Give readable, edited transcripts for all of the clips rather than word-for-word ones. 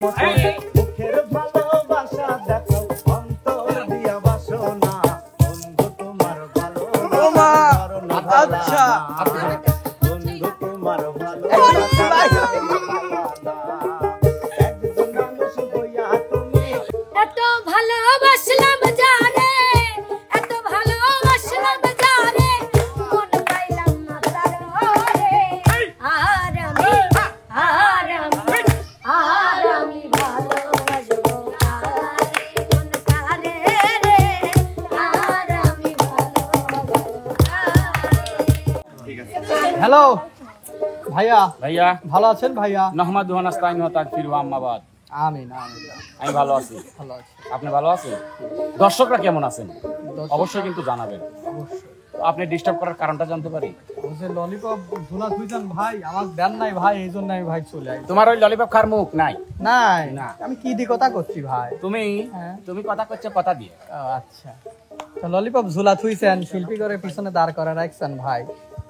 মুখের ভালোবাসা দেখো অন্তর দিয়া বাসনা বন্ধু তোমার ভালো আচ্ছা বন্ধু তোমার ভালোবাসা একজন মানুষ হইয়া তুমি এত ভালোবাসলাম যারে এত ভালোবাসলাম যারে মন পাইলাম না তার রে আর আমি ভালোবাসবো কারে মন কারে রে আর আমি ভালোবাসবো কারে। হ্যালো ভাইয়া ভাইয়া ভালো আছেন ভাইয়া? নহমাদু ওয়া নাস্তাইনু ওয়া তাগফিরু আম্মা বাদ। আমিন আমিন। আমি ভালো আছি। ভালো আছি আপনি ভালো আছেন? দর্শকরা কেমন আছেন দর্শক- অবশ্যই কিন্তু জানাবেন। অবশ্যই। আপনি ডিস্টার্ব করার কারণটা জানতে পারি? ওই যে ললিপপ ঝুলা থুইছেন ভাই আমার দেন নাই ভাই এই জন্য আমি ভাই চলে আই। তোমার ওই ললিপপ খার মুখ নাই? নাই না। আমি কি দি কথা করছি ভাই? তুমি হ্যাঁ। তুমি কথা করছো কথা দিয়ে। ও, আচ্ছা তো ললিপপ ঝুলা থুইছেন শিল্পী করে পিছনে দাঁড় করে রাখছেন ভাই,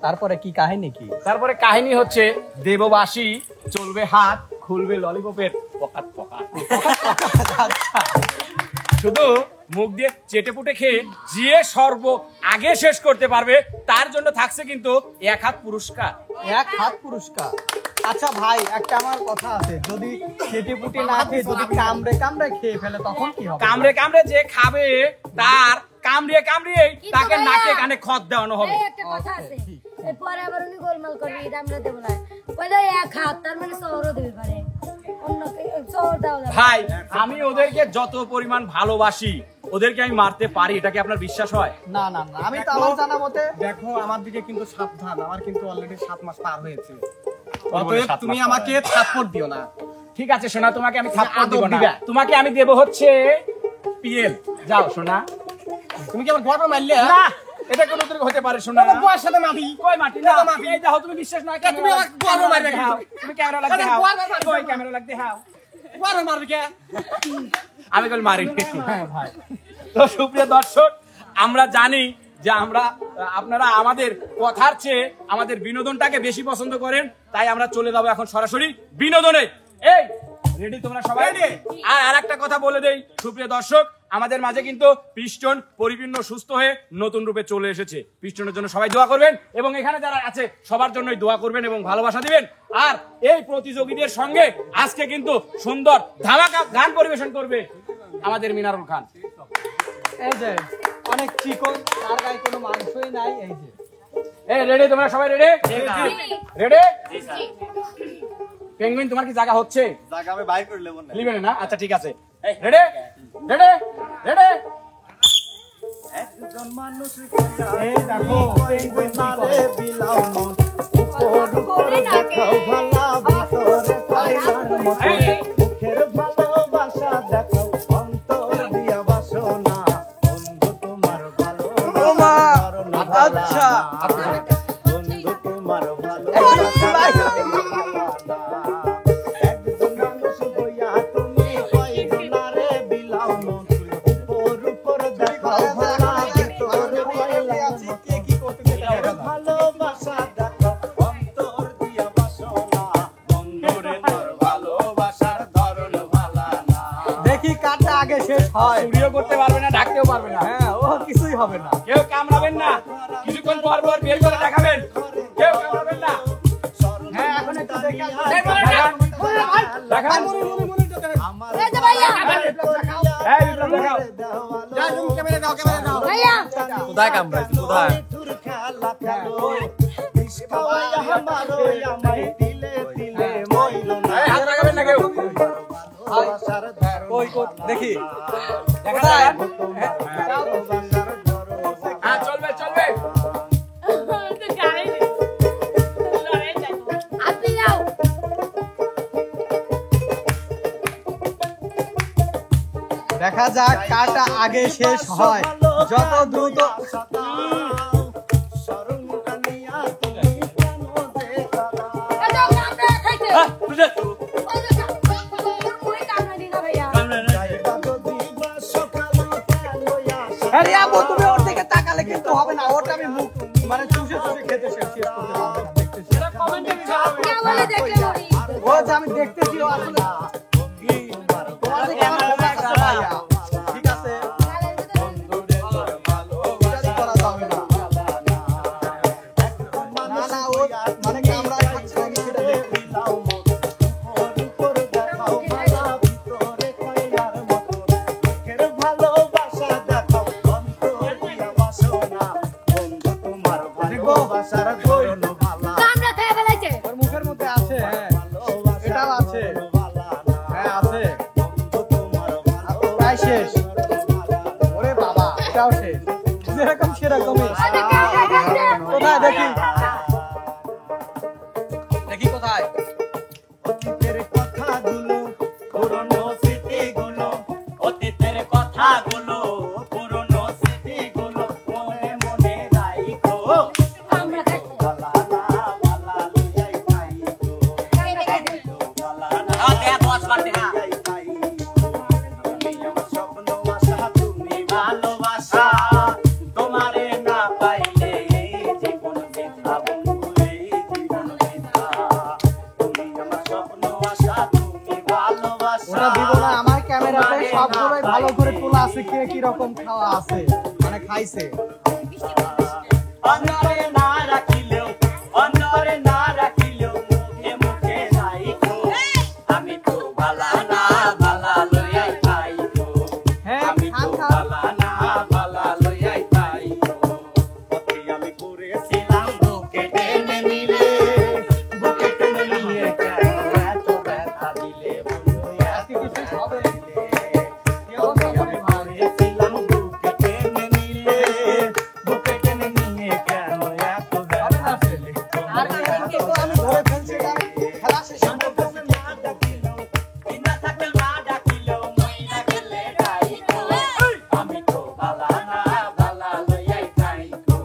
তারপরে কি কাহিনী কি? তারপরে কাহিনী হচ্ছে দেববাসী চলবে হাত খুলবে ললিপপের পকাত পকাত। শুধু মুখ দিয়ে চেটে পুটে খেয়ে যে সর্ব আগে শেষ করতে পারবে তার জন্য থাকছে কিন্তু 1 হাত পুরস্কার। 1 হাত পুরস্কার। আচ্ছা ভাই একটা আমার কথা আছে, যদি খেটে পুটে না খেয়ে যদি কামড়ে কামড়ে খেয়ে ফেলে তখন কি হবে? কামড়ে কামড়ে যে খাবে তার কামড়িয়ে কামড়িয়ে তাকে নাকে কানে খত দেওয়ানো হবে। এই একটা কথা আছে, এরপরে আবার উনি গোলমাল করবে, এটা আমরা দেবো না। বলে এক হাত, তার মানে শহরও দিতে পারে, অন্যকে শহর দেওয়া যাবে। ভাই আমি ওদেরকে যত পরিমাণ ভালোবাসি ওদেরকে আমি মারতে পারি, এটা কি আপনার বিশ্বাস হয়? না না না, আমি তো আমার জানা মতে দেখো আমার দিকে কিন্তু সাবধান, আমার কিন্তু অলরেডি 7 মাস পার হয়েছে। বলে অতএব 7 তুমি মাস আমাকে থাপ্পড় দিও না। ঠিক আছে সোনা, তোমাকে আমি থাপ্পড় আদর দিব না, দিবা। তোমাকে আমি দেব হচ্ছে পিএল। যাও সোনা। তুমি কি আমার গর্ব মারলে? না এটা কোন উত্তর হতে পারে সোনা? তোমার বউয়ের সাথে মাটি। কই মাটি না মাটি, এই দেখো তুমি বিশ্বাস নয় কেন? তুমি আমাকে গর্ব মারবে কেন? তুমি ক্যামেরা লাগতে হাও, কই ক্যামেরা লাগতে হাও, গর্ব মারবে কে? আমি কল মারি। হ্যাঁ ভাই। তো সুপ্রিয় দর্শক, আমরা জানি যে আপনারা আমাদের কথার চেয়ে আমাদের বিনোদনটাকে বেশি পছন্দ করেন, তাই আমরা চলে যাবো এখন সরাসরি বিনোদনে। এই রেডি তোমরা সবাই? আর আরেকটা কথা বলে দেই সুপ্রিয় দর্শক, আমাদের মাঝে কিন্তু পিস্টন পরিপূর্ণ সুস্থ হয়ে নতুন রূপে চলে এসেছে। পিস্টনের জন্য সবাই দোয়া করবেন এবং এখানে যারা আছে সবার জন্যই দোয়া করবেন এবং ভালোবাসা দিবেন। আর এই প্রতিযোগীদের সঙ্গে আজকে কিন্তু সুন্দর ধামাকা গান পরিবেশন করবে আমাদের মিনারুল খান। এই যে অনেক চিকন, তার গায়ে কোনো মাংসই নাই। এই যে এই রেডি তোমরা সবাই রেডি? রেডি? পেঙ্গুইন তোমার কি জায়গা হচ্ছে? জায়গা আমি বাইর করে নেব না। লিবেন না? আচ্ছা ঠিক আছে। Ready ready ready. একজন মানুষ এই দেখো পেঙ্গুইন কি করে। মারে বিলাও মন উপর উপর দেখাও ভালা ভিতরে খাইলার মতো মুখের ভালোবাসা দেখো অন্তর দিয়া বাসনা বন্ধু তোমার ভালো আচ্ছা বন্ধু তোমার ভালোবাসা একজন মানুষ হইয়া তুমি কয়জনারে বিলাও মন উপর উপর দেখাও ভালা ভিতরে খাইলার মতো কি করতে ভালোবাসা দেখো অন্তর দিয়া বাসনা বন্ধুরে তোর ভালোবাসার ধরন ভালা না। দেখি কাটা আগে শেষ হয়। চুরিও করতে পারবে না, ডাকতেও পারবে না, হ্যাঁ ও কিছুই হবে না। কেউ কামড়াবেন না, কিছুক্ষণ পর পর বের করে দেখাবেন, কেউ কামড়াবেন না। হ্যাঁ এখন একটু দেখে আসো। দেখান। আমার এই যে ভাইয়া, এই বিপ্লব দেখাও। যা তুমি ক্যামেরা দাও, ক্যামেরা দাও। ভাইয়া, কোথায় কামড়াইছে কোথায়? তোর খেলা খেলো ইসকাওয়া আমারো আমায় দিলে দিলে মইলো না এই হাত লাগাবেন না কেউ। ভালোবাসার ধরন কই কই দেখি দেখা কোথায়? যায়? ভালোবাসার ধরন হ্যাঁ চলবে চলবে। আপনি যাও। দেখা যাক কাটা আগে শেষ হয়। যত দ্রুত শরণটা নিয়া তুমি কেন দেখালা এই যাও, কামড়ে খাইছে। হ্যাঁ, বুঝে। ওই যে ওই কামড়ে দিন না ভাইয়া। যাইবা যদি বা সকাল লইয়া আরে আবু তুমি ওর দিকে তাকালে কিন্তু হবে না। ওটা আমি মুখ মানে চুষে চুষে খেতে শেষ করতে পারবো না। দেখতেছি কে বলে দেখলে মরি? ও যে আমি দেখতেছি ও আসলে শেষ। ওরে বাবা, এটাও শেষ। যেরকম সেরকমই। কোথায় দেখি? দেখি কোথায়? অতীতের কথাগুলো পুরনো স্মৃতিগুলো, অতীতের কথাগুলো পুরনো স্মৃতিগুলো মনে মনে রাখো। আমরা খাইছি। বালা না বালা লইয়াই খাইতো, বালা না লইয়াই খাইতো। তুমি আমার স্বপ্ন আশা, তুমি ভালোবাসা, তোমারে না পাইলে এই জীবন বৃথা বন্ধু, এই জীবন বৃথা। তুমি আমার স্বপ্ন আশা, তুমি ভালোবাসা। ওটা দিব না, আমার ক্যামেরাতে সবগুলোই ভালো করে তোলা আছে, কে কি রকম খাওয়া আছে, মানে খাইছে। অন্তরে না রাখিলেও, অন্তরে না রাখিলেও মুখে মুখে রাইখো। আমি তো ভালা না ভালা লইয়াই খাইতো, হ্যাঁ, আমি তো খান, খান। ভালা না ভালা লইয়াই খাইতো। পথে আমি করেছিলাম বুকে টেনে নিলে, বুকে টেনে নিয়ে কেন এত ব্যথা দিলে বন্ধু, এত ব্যথা দিলে। পথে আমি করেছিলাম বুকে টেনে নিলে, বুকে টেনে নিয়ে কেন এত ব্যথা দিলে আর বন্ধু, এদিকে এত তো আমি ধরে ফেলছি, এটা খেলা শেষ হয়ে গেছে। বিনা থাকলে না ডাকিলেও মইরা গেলে ডাইকো। আমি তো ভালা না ভালা লইয়াই খাইতো,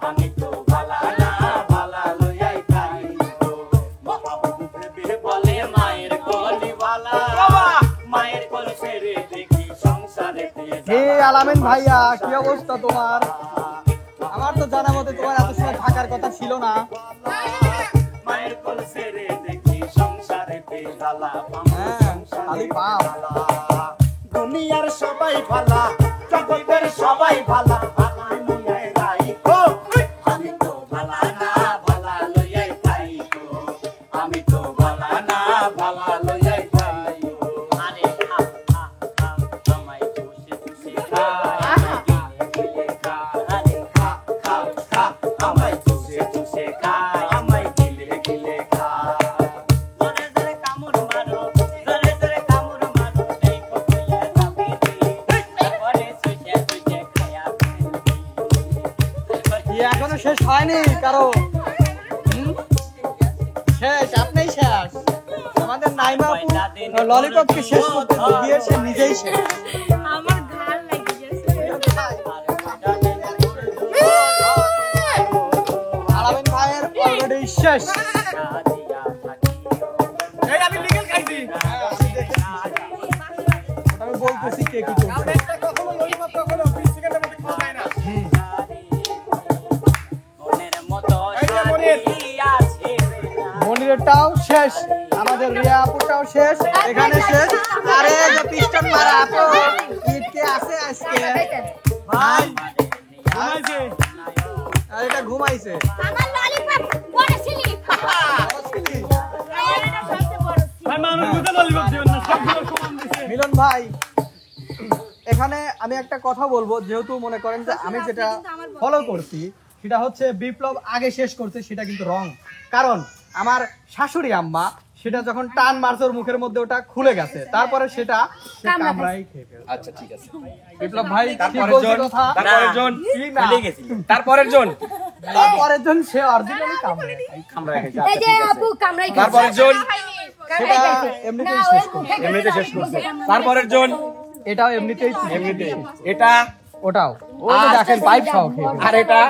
আমি তো ভালা না ভালা লইয়াই খাইতো। মহাবুবু ভেবে বলে মায়ের গলিওয়ালা, মায়ের কোল ছেড়ে দেখি সংসারেতে হে আলামিন ভাইয়া, কি অবস্থা তোমার? আমার তো জানা মতে তোমার এত সময় থাকার কথা ছিল না। মায়ের কোল ছেড়ে দেখি সংসারেতে জ্বালা, হ্যাঁ, খালি পাপ। দুনিয়ার সবাই ভালা, জগতের সবাই ভালা, ভালাই লইয়াই রাইখো। আমি তো ভালা না ভালা লইয়াই খাইতো, আমি তো ভালা না ভালা লইয়াই খাইতো। আরে খা খা খা, আমায় চুষে চুষে খা, গিলে খা। আরে খা খা খা, আমায় চুষে চুষে খা, আমায় গিলে গিলে খা। জোরে জোরে কামড় মারো, জোরে জোরে কামড় মারো, এই কপিলে যাবি দি, তারপরে চুষে চুষে খায়া কি এখনো শেষ হয়নি কারো? শেষ, আপনিই শেষ। আমাদের নাইমা আপু ললিপপকে শেষ করতে গিয়ে সে নিজেই শেষ। আমার ঘাড় লেগে গেছে। আলামিন ভাইয়ের অলরেডি শেষ। এই আমি লিগেল খাইছি। আমি বলতেছি কে কি করছে। কখনো ললিপপ কখনো 20 সেকেন্ডের মধ্যে খাওয়া যায় না। মনের মতো এই যে মনির। সাথী আছে না। মনিরেরটাও শেষ, আমাদের রিয়া আপুটাও শেষ, এখানে শেষ। আরে যে পিস্টন মারা আপু ইটকে আছে আজকে ভাই, ঘুমাইছে। আর এটা ঘুমাইছে। আমার ললিপপ পড়েছিলি। আমার এটা সবচেয়ে বড় ছিল। মিলন ভাই, এখানে আমি একটা কথা বলবো, যেহেতু মনে করেন যে আমি যেটা ফলো করছি সেটা হচ্ছে বিপ্লব আগে শেষ করছে, সেটা কিন্তু রং। কারণ আমার শাশুড়ি আম্মা সেটা যখন টান মারছে ওর মুখের মধ্যে ওটা খুলে গেছে, তারপরে সেটা সে কামড়াই খেয়ে ফেলছে। আচ্ছা ঠিক আছে। বিপ্লব ভাই কি তারপরের বলছে জন, কথা? তারপরের জন, কি না? তারপরের জন, তারপরের জন সে অরিজিনালি কামড়ে। কামড়ায় খাইছে। এই যে আপু কামড়াই খাইছে। তারপরের জন, সেটা এমনিতেই শেষ করছে। এমনিতে শেষ করছে। তারপরের জন, এটাও এমনিতেই এমনিতে। এটা, ওটাও ও তো দেখেন পাইপ খাও খেয়ে ফেলছে। আর এটা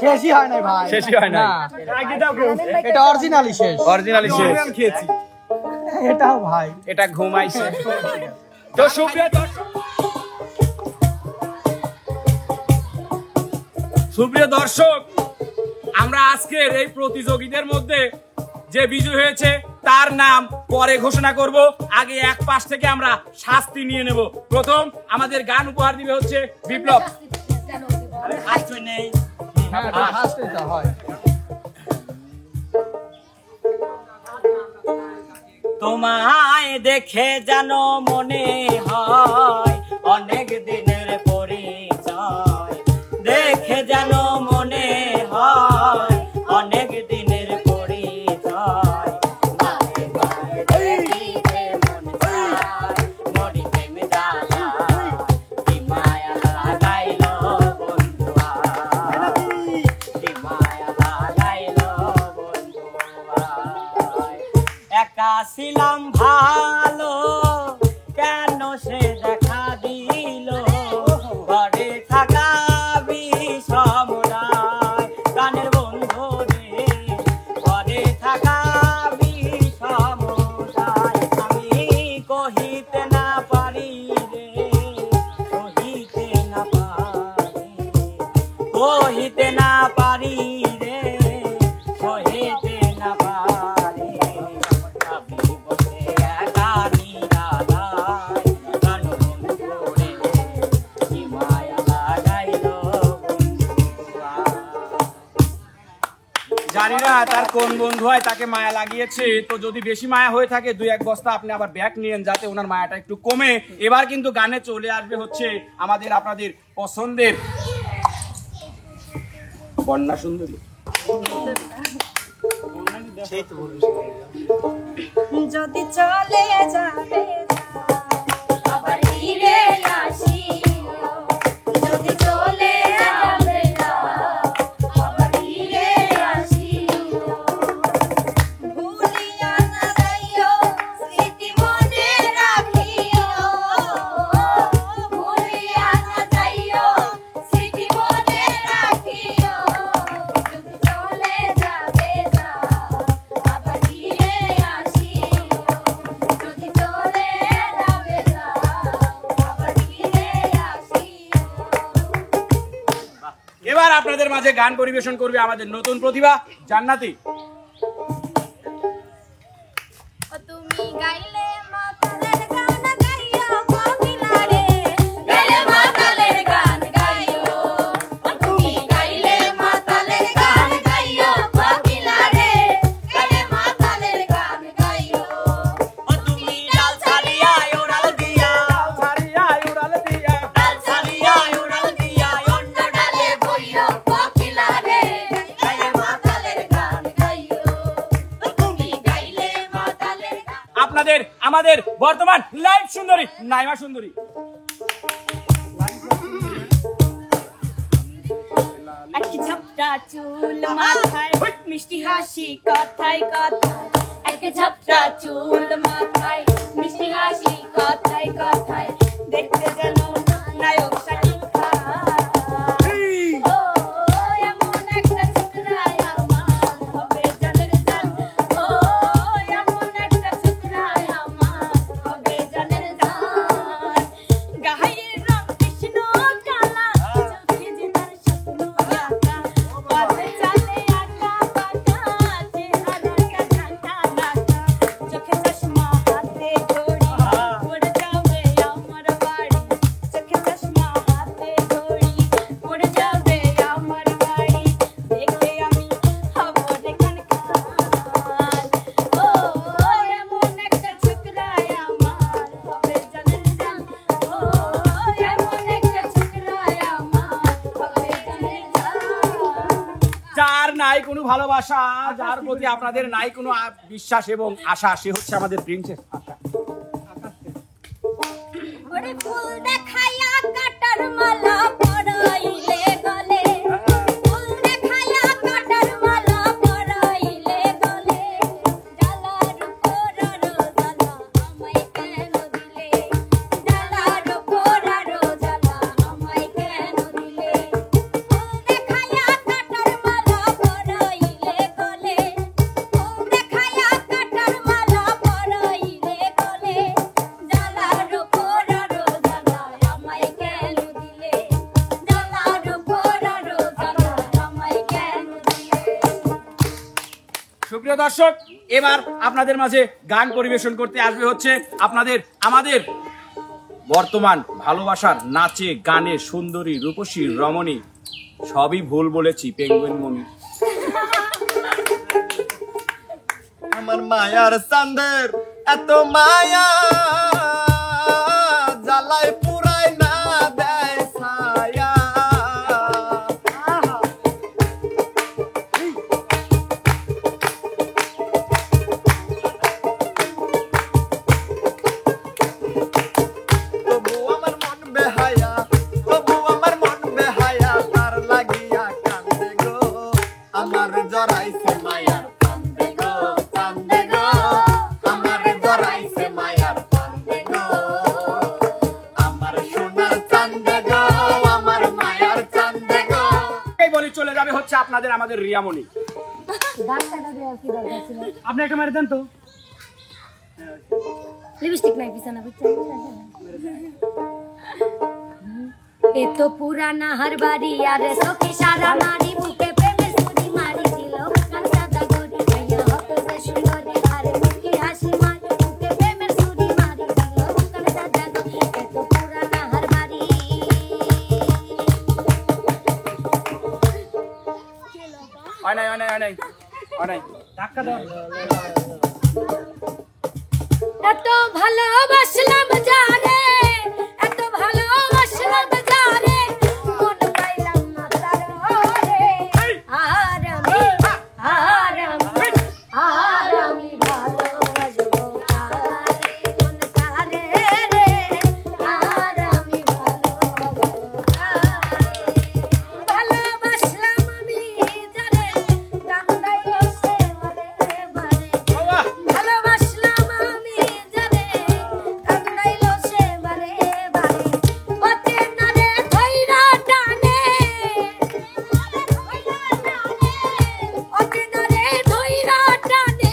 শেষই হয় নাই ভাই, শেষই হয় নাই। না, এটা অরিজিনালি শেষ। অরিজিনালি শেষ। খেয়েছি। এটাও ভাই এটা ঘুমাইছে। তো সুপ্রিয় দর্শক, সুপ্রিয় দর্শক, আমরা আজকের এই প্রতিযোগীদের মধ্যে যে বিজয়ী হয়েছে তার নাম পরে ঘোষণা করব। আগে এক পাশ থেকে আমরা শাস্তি নিয়ে নেব। প্রথম আমাদের গান উপহার দিবে হচ্ছে বিপ্লব। আজকে নেই। হ্যাঁ, এটা ফার্স্ট এটা হয়। তোমায় দেখে যেন মনে হয় অনেক দিনের পরিচয়, দেখে যেন মনে হয় অনেক দিনের পরিচয়। মায়ে মায়ে দেখিতে মন চায়, মরি প্রেমে জ্বালা। সহিতে না পারি রে, সহিতে না পারি, কহিতে না পারি রে, সহিতে না পারি। আমি বসে একা নিরালায় গান করে কি মায়া লাগাইল বন্ধুরা। জানি না তার কোন বন্ধু হয় তাকে মায়া লাগিয়েছে, তো যদি বেশি মায়া হয়ে থাকে 2-1 বস্তা আপনি আবার ব্যাগ নিয়েন যাতে ওনার মায়াটা একটু কমে। এবার কিন্তু গানে চলে আসবে হচ্ছে আমাদের আপনাদের পছন্দের বন্যা সুন্দরী। যদি চলে যাবে আবার ফিরে আসিও, যদি চলে যাবে আবার ফিরে আসিও। ভুলিয়া না যাইও, স্মৃতি মনে রাখিও, ভুলিয়া না যাইও, স্মৃতি মনে রাখিও। যদি চলে যাবে আবার ফিরে আসিও, যদি চলে যাবে আবার ফিরে আসিও। এবার আপনাদের মাঝে গান পরিবেশন করবে আমাদের নতুন প্রতিভা জান্নাতি। ও তুমি গাইলে মাতালের গান গাইও পাগলা রে, গাইলে মাতালের গান গাইও। ও তুমি গাইলে মাতালের গান গাইও পাগলা রে, গাইলে মাতালের গান গাইও। ও তুমি ডাল ছাড়িয়া ওড়াল দিয়া, ডাল ছাড়িয়া ওড়াল দিয়া অন্য ডালে বইও পাগলা রে, গাইলে মাতালের গান গাইও। ও তুমি গাইলে মাতালের গান। আপনাদের আমাদের বর্তমান লাইভ সুন্দরী নাইমা সুন্দরী। একটি ঝাপটা চুল মাথায়, মিষ্টি হাসি কথায় কথায়, একটা ঝাপটা চুল মাথায়, মিষ্টি হাসি কথায় কথায়, দেখতে যেন নায়ক শাকিব খান। ও এমন একটা ছোকরায় আমার হবে জানের জান, ও এমন একটা ছোকরায় আমার হবে জানের জান। গায়ের রং কৃষ্ণ কালা, চোখে যে তার স্বপ্ন আঁকা, পথে চলে আঁকা বাঁকা, চেহারাটা ঢাকা নাকা, চোখে চশমা হাতে ঘড়ি, পড়ে যাবে আমার বাড়ি, চোখে চশমা হাতে ঘড়ি, পড়ে যাবে আমার বাড়ি, দেখলে আমি হব রেখান খান। ও এমন একটা ছোকরায় আমার হবে জানের জান, ও এমন একটা ছোকরায় আমার হবে জানের জান। যার নাই কোনো ভালোবাসা, যার প্রতি আপনাদের নাই কোনো বিশ্বাস এবং আশা, সে হচ্ছে আমাদের প্রিন্সেস আশা। ওরে ফুল দেখাইয়া কাটার মালা পরাইলে গলে, ফুল দেখাইয়া কাটার মালা পরাইলে গলে, ডালার উপর আরো জ্বালা আমায় কেন দিলে, ডালার উপর আরো জ্বালা আমায় কেন দিলে। ফুল দেখাইয়া কাটার মালা পরাইলে গলে, ফুল দেখাইয়া কাটার মালা পরাইলে গলে, ডালার উপর আরো জ্বালা আমায় কেন দিলে, ডালার উপর আরো জ্বালা আমায় কেন দিলে। সুপ্রিয় দর্শক, এবার আপনাদের মাঝে গান পরিবেশন করতে আসবে হচ্ছে আপনাদের আমাদের বর্তমান ভালোবাসার নাচে গানে সুন্দরী রূপসী রমণী, সবই ভুল বলেছি, পেঙ্গুইন মনি। আমার মায়ার চাঁদের এত মায়া, জ্বালায় পুরাই না দেয় ছায়া। তবু আমার মন বেহায়া, তবু আমার মন বেহায়া, তার লাগিয়া কান্দে গো, আমার জড়াইছে মায়ার কান্দে গো, কান্দে গো, আমার জড়াইছে মায়ার কান্দে গো, আমার সোনার চান্দে গো, আমার মায়ার চান্দে গো। এই বলি চলে যাবে হচ্ছে আপনাদের আমাদের রিয়ামণি। ডাক্তারটা দেওয়ার কি দরকার ছিল? আপনি একটা মারি দেন তো। লিপস্টিক নাই পিছনে এ তো পুরানা হার বাড়ি আরে সখী সারা নারী বুকে প্রেমে সুরি মারি দিল কান সাদা গরি আইয়া হত যে সুন্দরী আরে মুখে হাসি মার বুকে প্রেমে সুরি মারি দিল কান সাদা গরি এ তো পুরানা হার বাড়ি অনেক ধাক্কা দাও এত ভালোবাসলাম যারে এত ভালোবাসলাম যারে মন পাইলাম না তার ঘরে আর আমি ভালোবাসবো কারে মন কারে রে আর আমি ভালোবাসবো কারে ভালোবাসলাম আমি যারে কান্দাইলো সে বারে বারে ভালোবাসলাম আমি যারে কান্দাইলো সে বারে বারে ওতে নারে ধইরা টানে ওতে নারে ধইরা টানে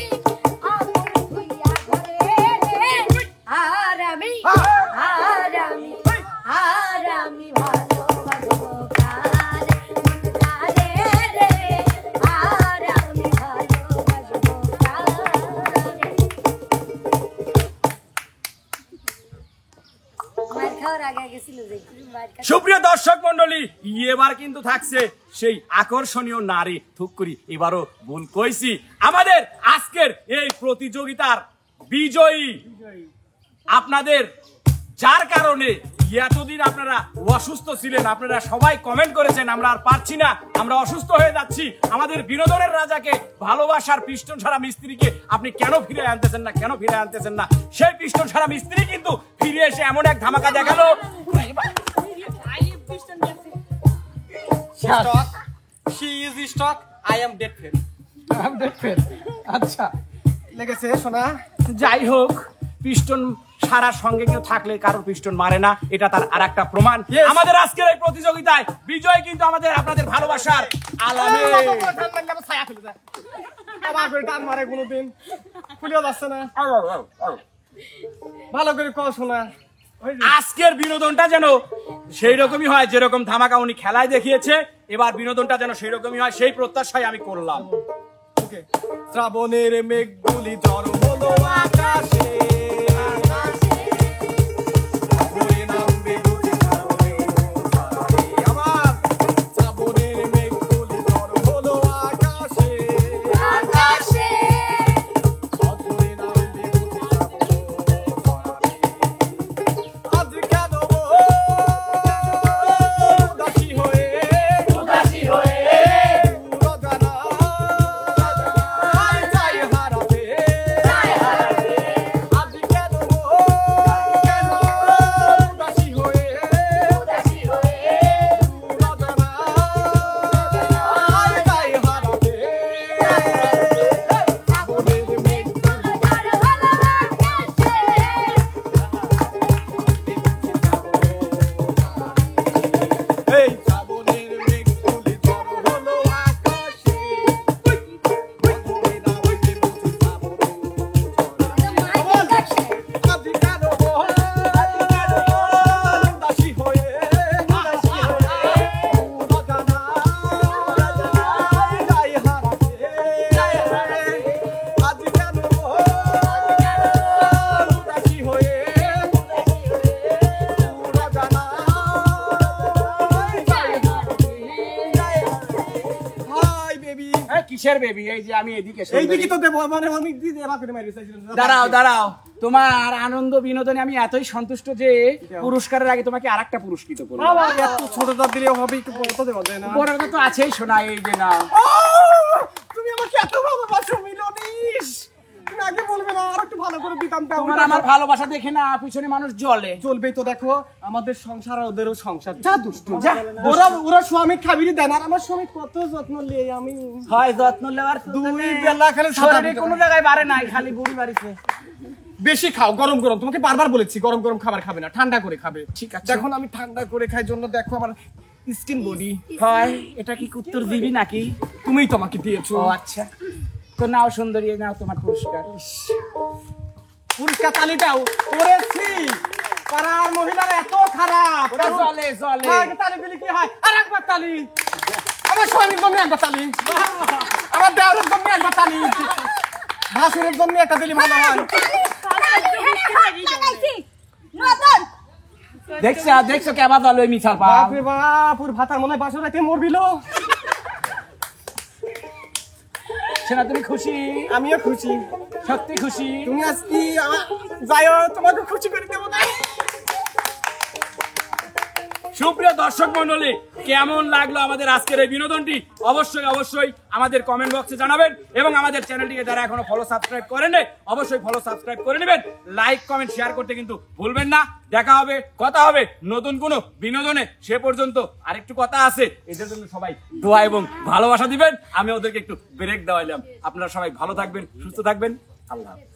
আপন হইয়া ঘরে রে আর আমি ভালোবাসবো কারে মন কারে রে আর আমি ভালোবাসবো কারে মার খাওয়ার আগে গেছিল যে মার খাওয়া সুপ্রিয় দর্শক মন্ডলী, এবার কিন্তু থাকছে সেই আকর্ষণীয় নারী থুক্কুরি। এবারও ভুল কইছি। আমাদের আজকের এই প্রতিযোগিতার বিজয়ী আপনাদের, যার কারণে এতদিন আপনারা অসুস্থ ছিলেন, আপনারা সবাই কমেন্ট করেছেন আমরা আর পারছি না, আমরা অসুস্থ হয়ে যাচ্ছি, আমাদের বিনোদনের রাজাকে, ভালোবাসার পিস্টন ছাড়া মিস্ত্রিকে আপনি কেন ফিরে আনতেছেন না, সেই পিস্টন ছাড়া মিস্ত্রি কিন্তু ফিরে এসে এমন এক ধামাকা দেখালো। Stock she is stock I am dead fail আমি দেখবেন আচ্ছা লেগেছে শোনা। যাই হোক, পিস্টন সারার সঙ্গে কেউ থাকলে কারোর পিস্টন মারে না, এটা তার আর একটা প্রমাণ। আমাদের আজকের এই প্রতিযোগিতায় বিজয় কিন্তু আপনাদের ভালোবাসার আলামে। ছায়া খুলে যায় আবার করে টান মারে কোনোদিন খুলেও যাচ্ছে না। ভালো করে কও শোনা। আজকের বিনোদনটা যেন সেই রকমই হয় যেরকম ধামাকা উনি খেলায় দেখিয়েছে, এবার বিনোদনটা যেন সেই রকমই হয়, সেই প্রত্যাশায় আমি করলাম। শ্রাবণের মেঘগুলি ঝড় হলো আকাশে ভরে নামবে বুঝি শ্রাবণে তারারে। আমার শ্রাবণের মেঘগুলি ঝড় হলো আকাশে ভরে নামবে বুঝি শ্রাবণে তারারে। আজ কেন উদাসী হয়ে উড়াজানা যাই হারাতে। আজ কেন উদাসী হয়ে উড়াজানা যাই হারাতে। শ্রাবণের মেঘগুলি এই শ্রাবণের মেঘগুলি ঝড় হলো আকাশে ভরে নামবে বুঝি শ্রাবণে তারারে। আজ কেন উদাসী হয়ে উড়াজানা যাই হারাতে। আজ কেন উদাসী হয়ে উড়াজানা যাই হারাতে। হাই বেবি কিসের বেবি? এই যে আমি এদিকে এই দিকে তো দেব মানে আমি দিদি এবার করে মারি চাইছিলাম। দাঁড়াও, তোমার আনন্দ বিনোদনে আমি এতই সন্তুষ্ট যে পুরস্কারের আগে তোমাকে আরেকটা পুরস্কৃত করবো। বাবা এত ছোটটা দিলে হবে, একটু বড় তো দেওয়া যায় না? বড়টা তো আছেই, শোনা, এই যে না। তুমি আমাকে এত ভালোবাসো মিলনিস, তুমি আগে বলবে না? আর একটু ভালো করে দিতাম তো। তোমার আমার ভালোবাসা দেখে না পিছনে মানুষ জ্বলে। চলবেই তো, দেখো আমাদের সংসার আর ওদেরও সংসার। যা দুষ্টু যা। ওরা স্বামী খাবিরই দেন, আর আমার স্বামী কত যত্ন লিয়ে আমি হয় যত্ন নেওয়ার দুই বেলা খালি শরীরে কোনো জায়গায় বাড়ে নাই, খালি বুড়ি বাড়িতে। বেশি খাও, গরম গরম। তোমাকে বারবার বলেছি গরম গরম খাবার খাবে না, ঠান্ডা করে খাবে। ঠিক আছে। এখন আমি ঠান্ডা করে খাই জন্য দেখো আমার স্কিন বডি। হয়, এটা কি উত্তর দিবি নাকি? তুমিই তো আমাকে দিয়েছো। ও আচ্ছা, তো নাও সুন্দরী, নাও তোমার পুরস্কার। পুরস্কার তালিটাও করেছি। পাড়ার মহিলারা এত খারাপ। ওটা চলে চলে একটা তালি দিলে কি হয়? আর একবার তালি। আমার স্বামীর জন্য একবার তালি, আমার দেওয়ারের জন্য একবার তালি, ভাসুরের জন্য একটা দিলে ভালো হয়। দেখছো কেবা দল ওই মিছাল পা বাপরে বাপ, ওর ভাতার মনে হয় বাসর রাতে মরবিল। সেনা তুমি খুশি? আমিও খুশি। সত্যি খুশি? তুমি আজকে যাইও, তোমাকে খুশি করে দেবো না। সুপ্রিয় দর্শক মন্ডলী, কেমন লাগলো আমাদের আজকের এই বিনোদনটি অবশ্যই অবশ্যই আমাদের কমেন্ট বক্সে জানাবেন এবং আমাদের চ্যানেলটিকে যারা এখনো ফলো সাবস্ক্রাইব করেন অবশ্যই ফলো সাবস্ক্রাইব করে নেবেন। লাইক কমেন্ট শেয়ার করতে কিন্তু ভুলবেন না। দেখা হবে, কথা হবে নতুন কোনো বিনোদনে। সে পর্যন্ত আরেকটু কথা আছে, এদের জন্য সবাই দোয়া এবং ভালোবাসা দিবেন। আমি ওদেরকে একটু ব্রেক দেওয়াইলাম। আপনারা সবাই ভালো থাকবেন, সুস্থ থাকবেন। আল্লাহ হাফেজ।